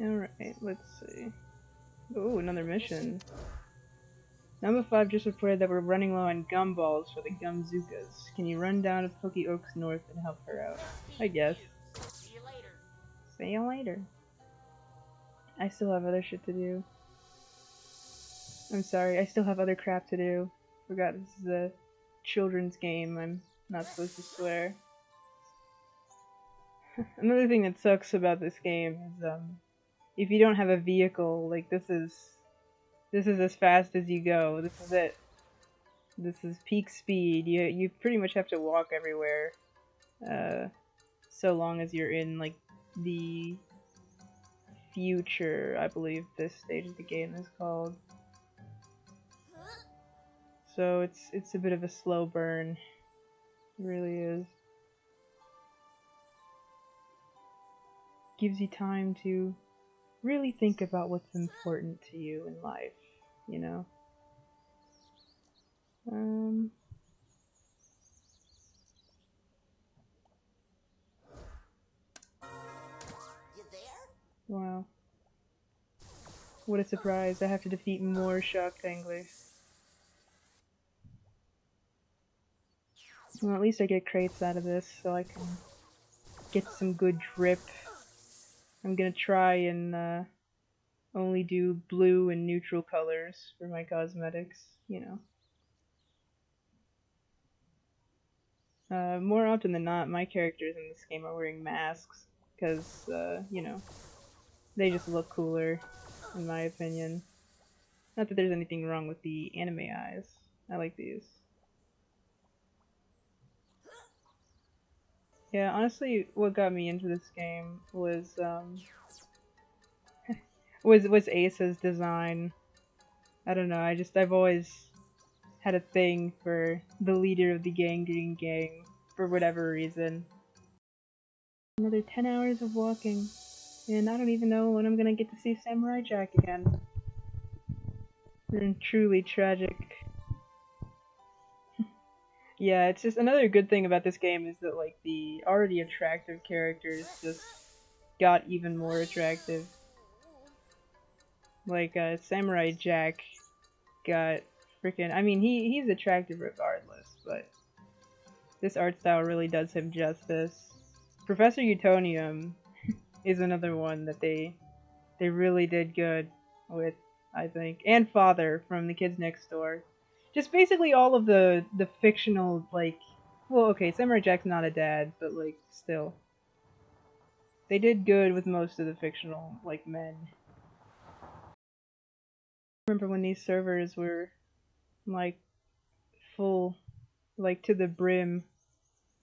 Alright, let's see. Ooh, another mission. Number 5 just reported that we're running low on gumballs for the Gumzookas. Can you run down to Pokey Oaks North and help her out? I guess. See you later. See you later. I still have other shit to do. I'm sorry, I still have other crap to do. Forgot this is a children's game. I'm not supposed to swear. Another thing that sucks about this game is if you don't have a vehicle, like this is as fast as you go. This is it. This is peak speed. You pretty much have to walk everywhere. So long as you're in like the future, I believe this stage of the game is called. So it's a bit of a slow burn. It really is. Gives you time to really think about what's important to you in life, you know? You there? Wow. What a surprise, I have to defeat more shock tanglers. Well, at least I get crates out of this, so I can get some good drip. I'm gonna try and only do blue and neutral colors for my cosmetics, you know. More often than not, my characters in this game are wearing masks, because, you know, they just look cooler, in my opinion. Not that there's anything wrong with the anime eyes. I like these. Yeah, honestly, what got me into this game was was Ace's design. I don't know. I've always had a thing for the leader of the Gangrene Gang for whatever reason. Another 10 hours of walking, and I don't even know when I'm gonna get to see Samurai Jack again. Truly tragic. Yeah, it's just another good thing about this game is that like the already attractive characters just got even more attractive. Like Samurai Jack got freaking. I mean, he's attractive regardless, but this art style really does him justice. Professor Utonium is another one that they really did good with, I think, and Father from The Kids Next Door. Just basically all of the fictional, like, well, okay, Samurai Jack's not a dad, but like still, they did good with most of the fictional like men. I remember when these servers were like full, like to the brim.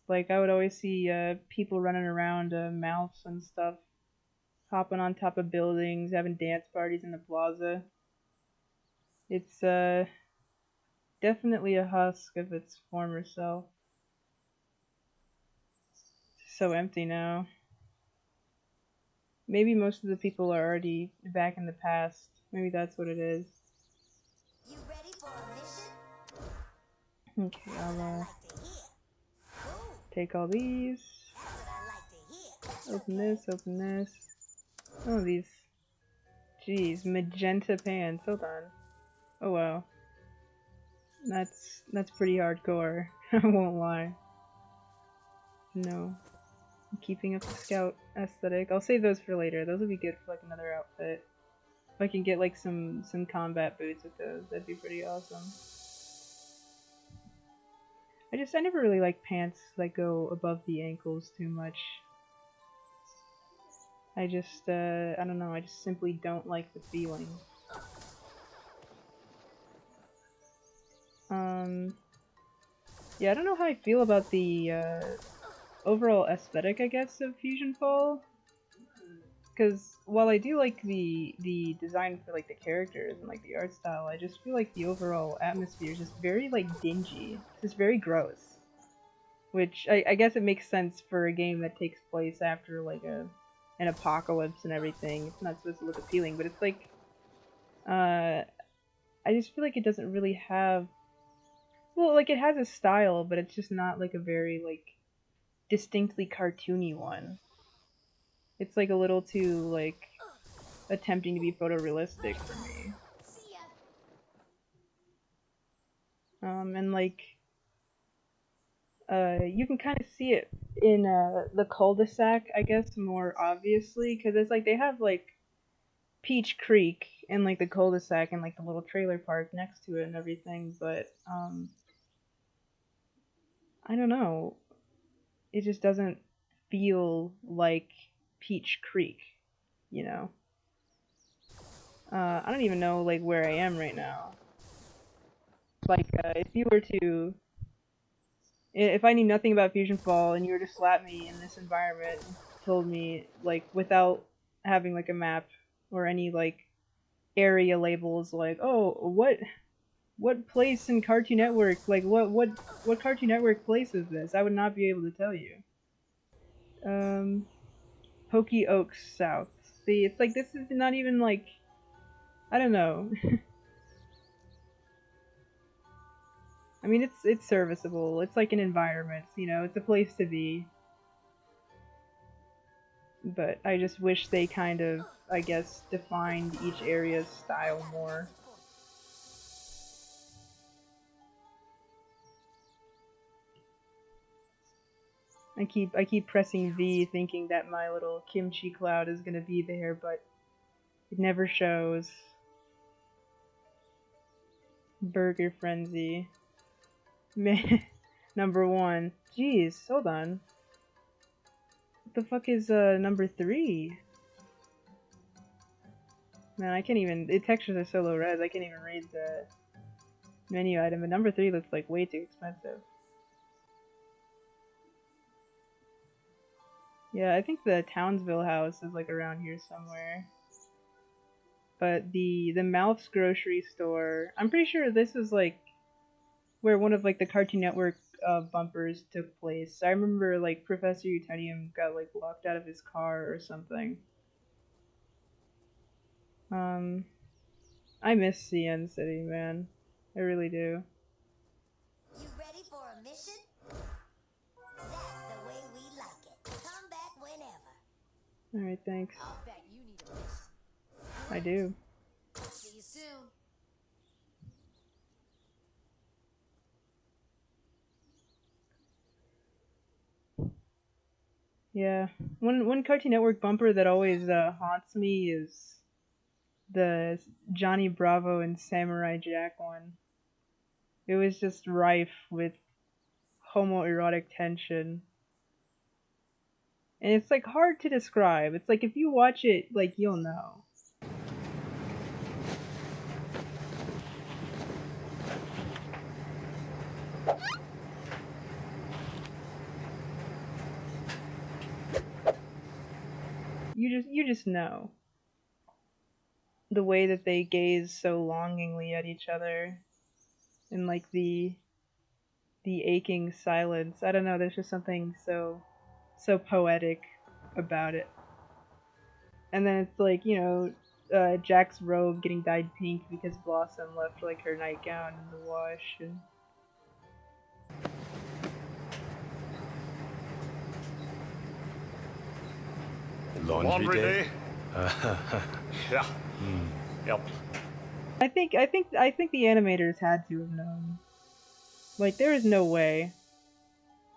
Like I would always see people running around mouths and stuff, hopping on top of buildings, having dance parties in the plaza. It's definitely a husk of its former self. It's so empty now. Maybe most of the people are already back in the past. Maybe that's what it is. You ready for a mission? Okay, I'll take all these. Open this, open this. Oh, these. Jeez, magenta pants. Hold on. Oh wow. That's pretty hardcore. I won't lie. No. I'm keeping up the scout aesthetic. I'll save those for later. Those would be good for like another outfit. If I can get like some combat boots with those, that'd be pretty awesome. I never really like pants that go above the ankles too much. I don't know, I just simply don't like the feeling. Yeah, I don't know how I feel about the, overall aesthetic, I guess, of FusionFall. Because while I do like the design for, like, the characters and, like, the art style, I just feel like the overall atmosphere is just very, like, dingy. It's just very gross. Which, I guess it makes sense for a game that takes place after, like, an apocalypse and everything. It's not supposed to look appealing, but it's like, I just feel like it doesn't really have, well, like, it has a style, but it's just not, like, a very, like, distinctly cartoony one. It's, like, a little too, like, attempting to be photorealistic for me. See ya. And like you can kind of see it in the cul-de-sac, I guess, more obviously, because it's like they have like Peach Creek and like the cul-de-sac and like the little trailer park next to it and everything, but I don't know, it just doesn't feel like Peach Creek, you know. I don't even know like where I am right now. Like if you were to if I knew nothing about FusionFall and you were to slap me in this environment and told me like without having like a map or any like area labels like, oh, what place in Cartoon Network, like what Cartoon Network place is this? I would not be able to tell you. Um Pokey Oaks South. See, it's like this is not even like, I don't know. I mean, it's serviceable. It's like an environment, you know. It's a place to be. But I just wish they kind of, I guess, defined each area's style more. I keep pressing V, thinking that my little kimchi cloud is gonna be there, but it never shows. Burger Frenzy. Number 1. Jeez, hold on. What the fuck is number 3? Man, I can't even. The textures are so low res, I can't even read the menu item. But number 3 looks like way too expensive. Yeah, I think the Townsville house is like around here somewhere. But the Mouth's grocery store, I'm pretty sure this is like where one of like the Cartoon Network bumpers took place. I remember like Professor Utenium got like locked out of his car or something. I miss CN City, man. I really do. You ready for a mission? That's the way we like it. Come back whenever. Alright, thanks. I'll bet you need a mission. I do. See you soon. Yeah. One Cartoon Network bumper that always haunts me is the Johnny Bravo and Samurai Jack one. It was just rife with homoerotic tension. And it's like hard to describe. It's like if you watch it, like you'll know. You just know. The way that they gaze so longingly at each other and like the aching silence. I don't know, there's just something so poetic about it. And then it's like, you know, Jack's robe getting dyed pink because Blossom left like her nightgown in the wash and Laundry day? Yeah. Yep. I think the animators had to have known. Like there is no way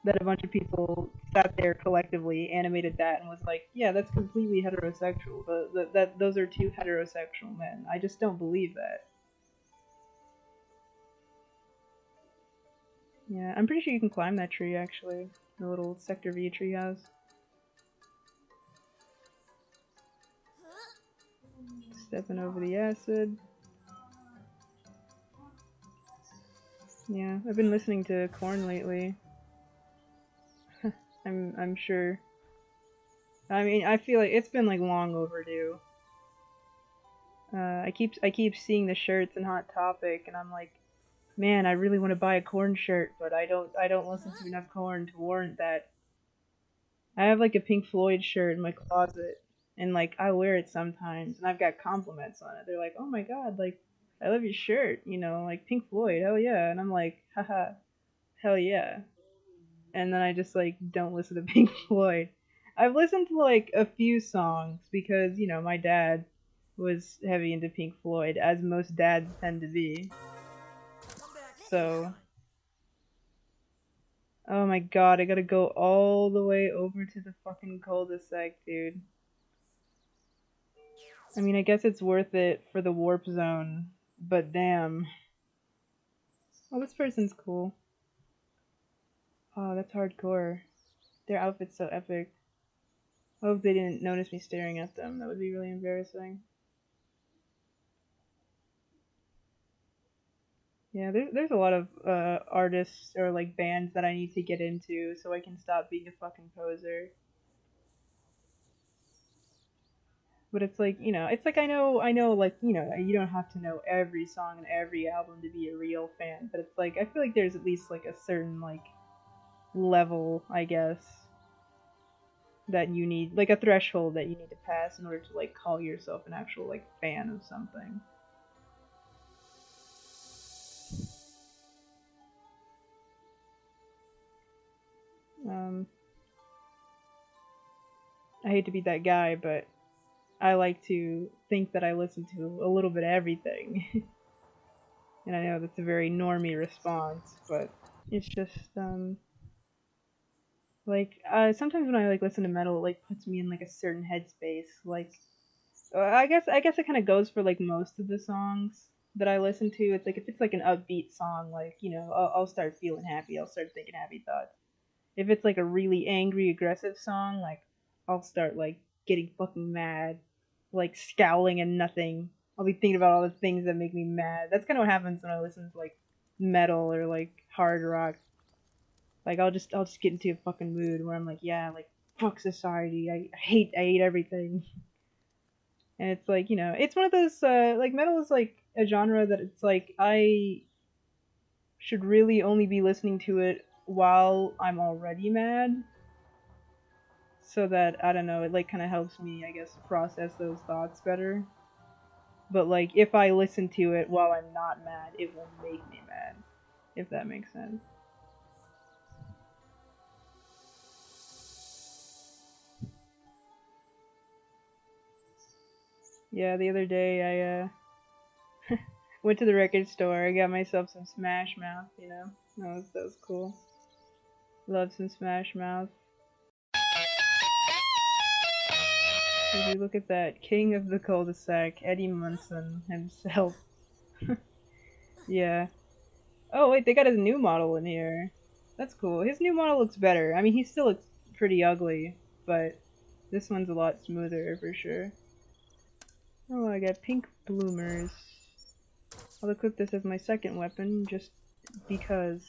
that a bunch of people sat there collectively, animated that, and was like, yeah, that's completely heterosexual. That those are two heterosexual men. I just don't believe that. Yeah, I'm pretty sure you can climb that tree actually. The little Sector V treehouse. Stepping over the acid. Yeah, I've been listening to Korn lately. I'm sure. I mean, I feel like it's been like long overdue. I keep seeing the shirts in Hot Topic, and I'm like, man, I really want to buy a Korn shirt, but I don't listen to enough Korn to warrant that. I have like a Pink Floyd shirt in my closet, and like I wear it sometimes, and I've got compliments on it. They're like, oh my god, like I love your shirt, you know, like Pink Floyd, hell yeah, and I'm like, haha, hell yeah. And then I just like don't listen to Pink Floyd. I've listened to like a few songs because, you know, my dad was heavy into Pink Floyd, as most dads tend to be. So, oh my god, I gotta go all the way over to the fucking cul-de-sac, dude. I mean, I guess it's worth it for the warp zone, but damn. Oh, this person's cool. Oh, that's hardcore. Their outfit's so epic. I hope they didn't notice me staring at them. That would be really embarrassing. Yeah, there's a lot of artists or like bands that I need to get into so I can stop being a fucking poser. But it's like, it's like I know like, you don't have to know every song and every album to be a real fan, but it's like I feel like there's at least like a certain like level, I guess, that you need, like a threshold that you need to pass in order to like call yourself an actual like fan of something. I hate to be that guy, but I like to think that I listen to a little bit of everything. And I know that's a very normie response, but it's just like sometimes when I like listen to metal, it like puts me in like a certain headspace. Like I guess it kind of goes for like most of the songs that I listen to. It's like if it's like an upbeat song, like I'll start feeling happy. I'll start thinking happy thoughts. If it's like a really angry, aggressive song, like I'll start like getting fucking mad, like scowling and nothing. I'll be thinking about all the things that make me mad. That's kind of what happens when I listen to like metal or like hard rock. Like I'll just get into a fucking mood where I'm like, yeah, like fuck society. I hate everything. And it's like, it's one of those like metal is like a genre that it's like I should really only be listening to it while I'm already mad, so that I don't know, it like kind of helps me, I guess, process those thoughts better. But like if I listen to it while I'm not mad, it will make me mad, if that makes sense. Yeah, the other day I went to the record store. I got myself some Smash Mouth. That was cool. Love some Smash Mouth. If you look at that, king of the cul-de-sac, Eddie Munson himself. Yeah. Oh wait, they got his new model in here. That's cool. His new model looks better. I mean, he still looks pretty ugly, but this one's a lot smoother for sure. Oh, I got pink bloomers. I'll equip this as my second weapon, just because.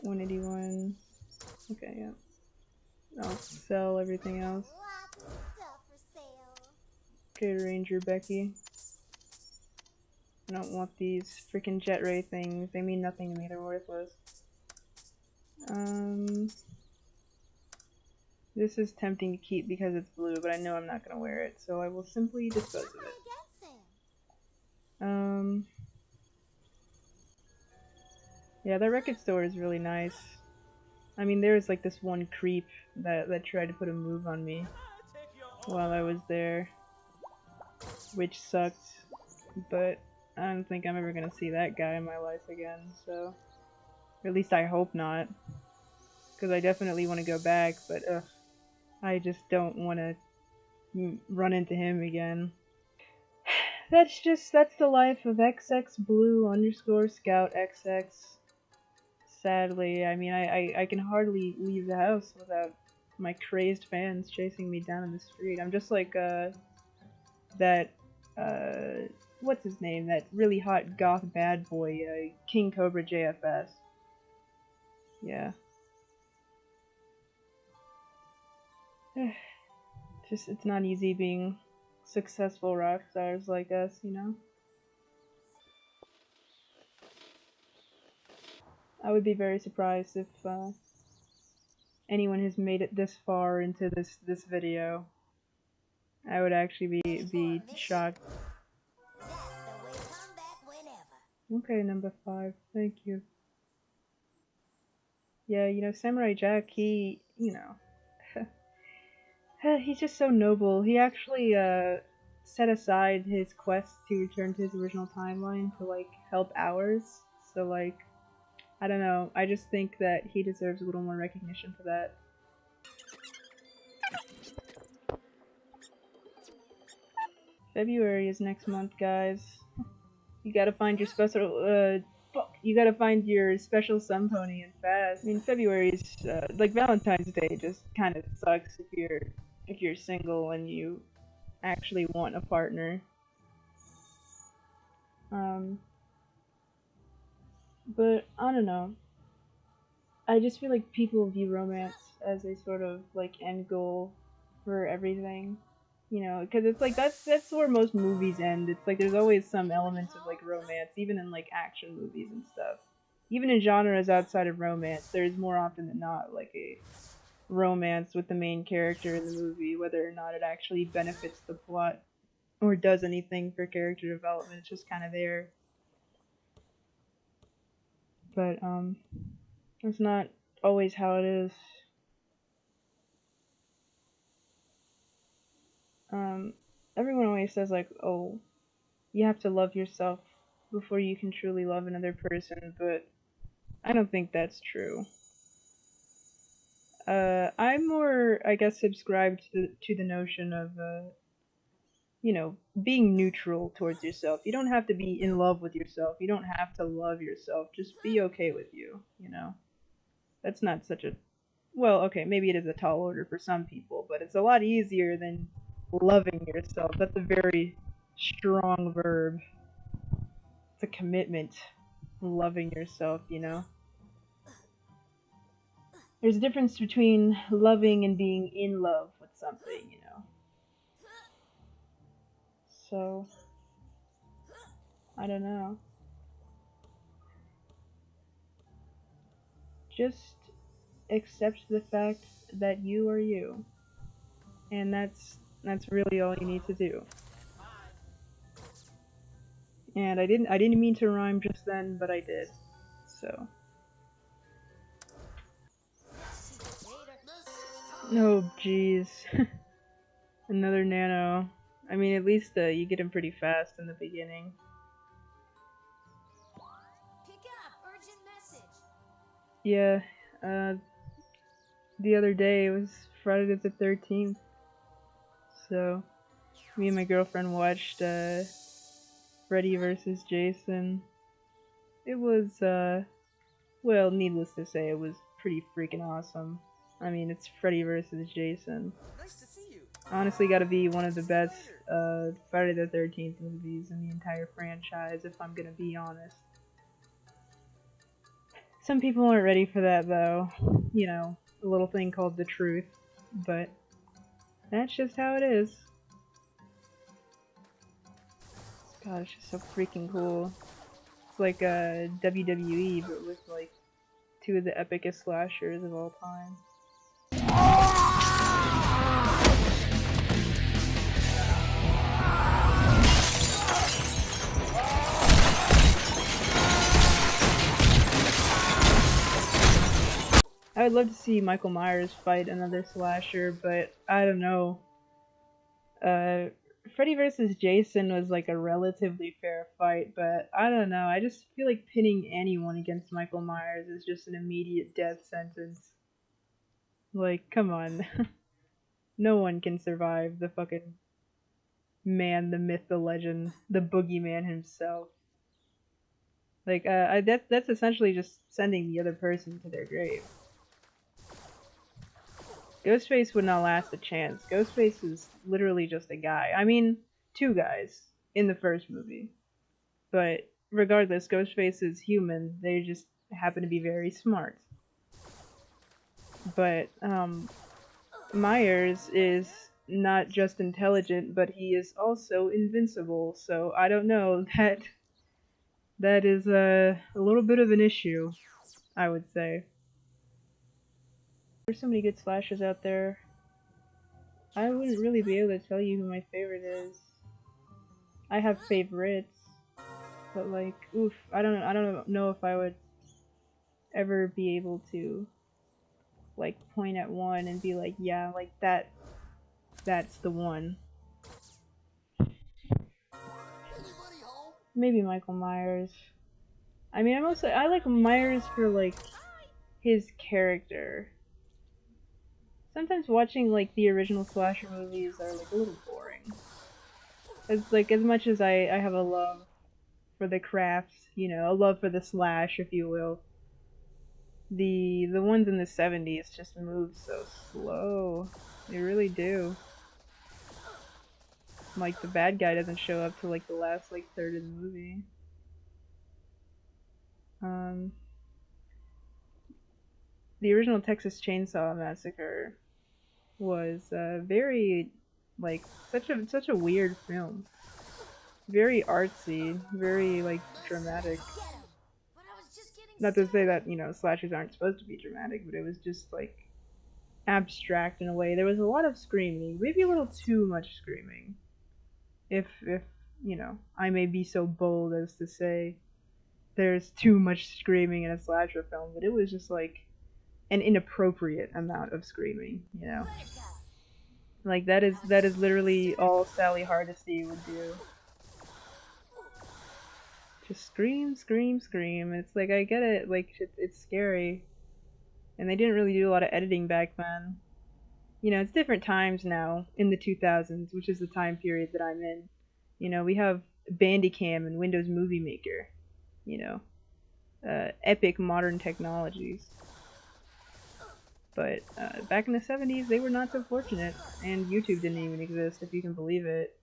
181. Okay, yeah. I'll sell everything else. Okay, Ranger Becky. I don't want these freaking jet ray things. They mean nothing to me. They're worthless. This is tempting to keep because it's blue, but I know I'm not gonna wear it, so I will simply dispose of it. Yeah, that record store is really nice. I mean, there's like this one creep that tried to put a move on me while I was there, which sucked, but I don't think I'm ever gonna see that guy in my life again, so. Or at least I hope not. Because I definitely want to go back, but I just don't want to run into him again. That's the life of XX Blue _ Scout XX. Sadly, I mean, I can hardly leave the house without my crazed fans chasing me down in the street. I'm just like, that, what's his name? That really hot goth bad boy, King Cobra JFS. Yeah. It's not easy being successful rock stars like us, I would be very surprised if anyone has made it this far into this video. I would actually be shocked. Okay, number 5. Thank you. Yeah, Samurai Jack, he's just so noble. He actually set aside his quest to return to his original timeline to like help ours. So like, I don't know. I just think that he deserves a little more recognition for that. February is next month, guys. You gotta find your special, you gotta find your special sun pony and fast. I mean, February's, like Valentine's Day just kind of sucks if you're single and you actually want a partner. But I don't know. I just feel like people view romance as a sort of like end goal for everything, you know, because it's like that's where most movies end. It's like there's always some elements of like romance, even in like action movies and stuff. Even in genres outside of romance, there's more often than not like a romance with the main character in the movie, whether or not it actually benefits the plot or does anything for character development. It's just kind of there. But that's not always how it is. Everyone always says like, oh, you have to love yourself before you can truly love another person, but I don't think that's true. I'm more, I guess, subscribed to the notion of, you know, being neutral towards yourself. You don't have to be in love with yourself. You don't have to love yourself. Just be okay with you, you know? That's not such a, well, okay, maybe it is a tall order for some people, but it's a lot easier than loving yourself. That's a very strong verb. It's a commitment. Loving yourself, you know? There's a difference between loving and being in love with something, you know? So, I don't know. Just accept the fact that you are you. And that's really all you need to do. And I didn't mean to rhyme just then, but I did. So. Oh, jeez. Another nano. I mean, at least you get him pretty fast in the beginning. Yeah, the other day it was Friday the 13th. So, me and my girlfriend watched Freddy vs. Jason. It was, well, needless to say, it was pretty freaking awesome. I mean, it's Freddy vs. Jason. Nice to see you. Honestly, gotta be one of the best Friday the 13th movies in the entire franchise, if I'm gonna be honest. Some people aren't ready for that, though. You know, a little thing called the truth. But that's just how it is. God, it's just so freaking cool. It's like WWE, but with like two of the epicest slashers of all time. I would love to see Michael Myers fight another slasher, but I don't know. Freddy vs. Jason was like a relatively fair fight, but I don't know. I just feel like pinning anyone against Michael Myers is just an immediate death sentence. Like, come on. No one can survive the fucking man, the myth, the legend, the boogeyman himself. Like, that's essentially just sending the other person to their grave. Ghostface would not last a chance. Ghostface is literally just a guy. I mean, two guys in the first movie. But regardless, Ghostface is human. They just happen to be very smart. But, Myers is not just intelligent, but he is also invincible. So I don't know, that is a little bit of an issue, I would say. There's so many good slashers out there. I wouldn't really be able to tell you who my favorite is. I have favorites, but like, oof, I don't know if I would ever be able to like point at one and be like, yeah, like that's the one. maybe Michael Myers. I mean, I like Myers for like his character. Sometimes watching like the original slasher movies are like a little boring. It's like as much as I have a love for the craft, you know, a love for the slash, if you will. The ones in the 70s just move so slow. They really do. Like the bad guy doesn't show up till like the last like third of the movie. The original Texas Chainsaw Massacre was very like such a weird film. Very artsy, very like dramatic. Not to say that, you know, slashers aren't supposed to be dramatic, but it was just like abstract in a way. There was a lot of screaming, maybe a little too much screaming. If you know, I may be so bold as to say there's too much screaming in a slasher film, but it was just like an inappropriate amount of screaming, you know. Like that is literally all Sally Hardesty would do. Just scream, scream, scream. It's like, I get it, like it's scary. And they didn't really do a lot of editing back then. You know, it's different times now in the 2000s, which is the time period that I'm in. You know, we have Bandicam and Windows Movie Maker. You know, epic modern technologies. But back in the 70s, they were not so fortunate, and YouTube didn't even exist, if you can believe it.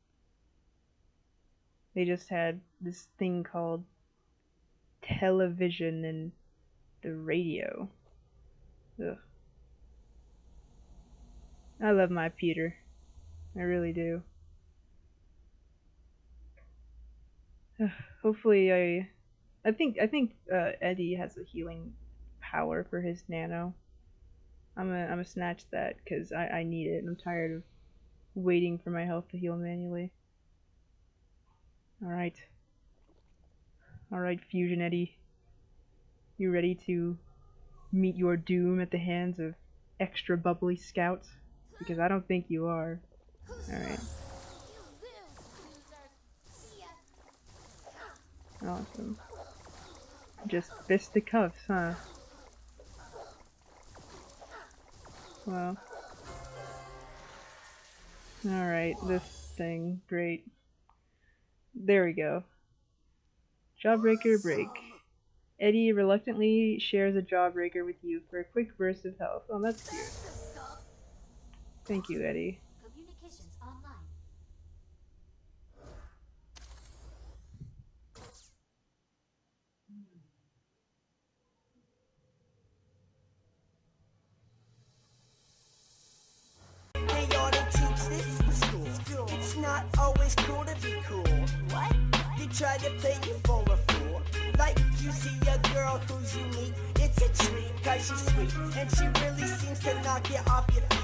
They just had this thing called television and the radio. Ugh. I love my Peter. I really do. Hopefully I think Eddy has a healing power for his nano. I'm gonna snatch that because I need it. I'm tired of waiting for my health to heal manually. Alright. Alright, Fusion Eddy. You ready to meet your doom at the hands of extra bubbly scouts? Because I don't think you are. Alright. Awesome. Just fisticuffs, huh? Well. Alright, this thing. Great. There we go. Jawbreaker break. Eddy reluctantly shares a jawbreaker with you for a quick burst of health. Oh, that's cute. Thank you, Eddy. Communications online. They ought to teach this in school. It's not always cool to be cool. What? You try to play you for a fool. Like you see a girl who's unique. It's a treat, cause she's sweet. And she really seems to knock you off your feet.